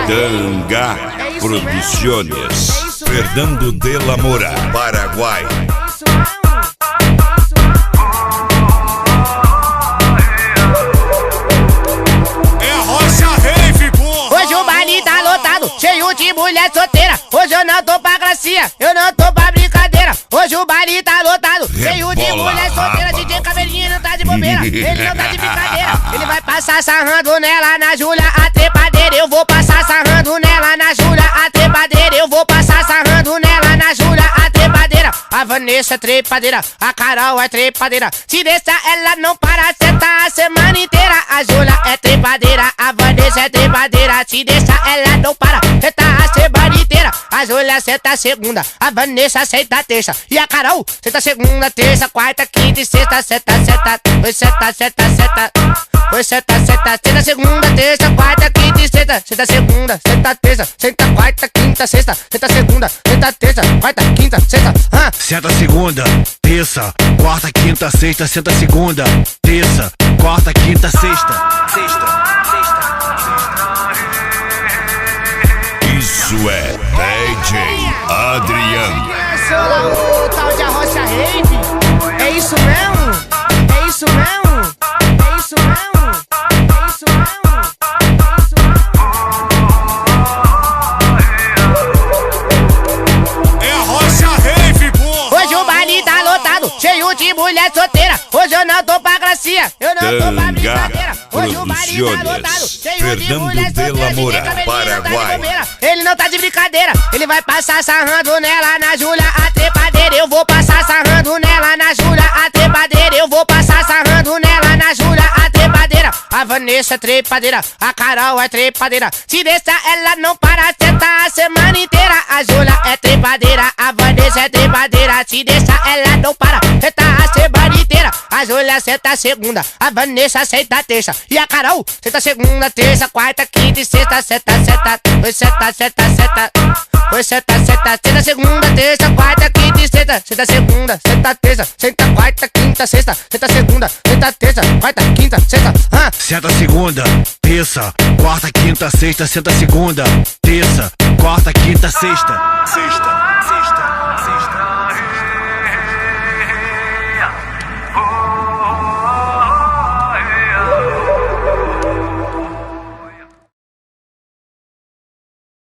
Tanga Produciones, Fernando de la Mora, Paraguai. Hoje o baile tá lotado, cheio de mulher solteira. Hoje eu não tô pra gracinha, eu não tô pra brincadeira. Hoje o baile tá lotado, cheio de mulher solteira. DJ Caveirinha não tá de bobeira, ele não tá de brincadeira. Ele vai passar sarrando nela na Júlia, a trepadeira. Eu vou passar sarrando nela na Júlia, a trepadeira. Eu vou passar sarrando nela na Júlia, a trepadeira. A Vanessa é trepadeira, a Carol é trepadeira. Se deixar ela não para, senta a semana inteira. A Júlia é trepadeira, a Vanessa é trepadeira. Se deixar ela não para, senta a semana inteira. A Júlia senta a segunda, a Vanessa senta a terça. E a Carol senta a segunda, terça, quarta, quinta e sexta. Senta, senta, oi, senta, senta, senta. Oi, senta, senta, senta segunda, terça, quarta, quinta e sexta. Senta segunda, senta terça, senta quarta, quinta, sexta. Senta segunda, senta terça, quarta, quinta, sexta. Senta segunda, terça, quarta, quinta, sexta. Senta segunda, terça, quarta, quinta, sexta. Isso é DJ Adriano. O tal de Arrocha Rave. É isso mesmo? É isso mesmo? É isso mesmo? É isso mesmo? É isso mesmo? É Arrocha Rave, porra. Hoje o baile tá lotado, cheio de mulher solteira. Hoje eu não tô pra gracinha, eu não tô pra brincadeira. Hoje o baile tá lotado, cheio de mulher solteira. Moura, Paraguai. Ele não tá de brincadeira, ele vai passar sarrando nela na Júlia, a trepadeira. Eu vou passar sarrando nela na Júlia, a trepadeira. Eu vou passar sarrando nela na Júlia, a trepadeira. A Vanessa é trepadeira, a Carol é trepadeira. Se deixar ela não para, senta a semana inteira. A Júlia é trepadeira, a Vanessa é trepadeira. Se deixar ela não para, senta a semana inteira. A Júlia senta a segunda, a Vanessa senta a terça. E a Carol senta a segunda, terça, quarta, quinta e sexta. Senta, senta, oi, senta, senta, senta. Oi, senta, senta, senta segunda, terça, quarta, quinta e sexta. Senta segunda, senta terça, senta quarta, quinta, sexta. Senta segunda, senta terça, quarta, quinta, sexta. Senta segunda, terça, quarta, quinta, sexta. Senta segunda, terça, quarta, quinta, sexta.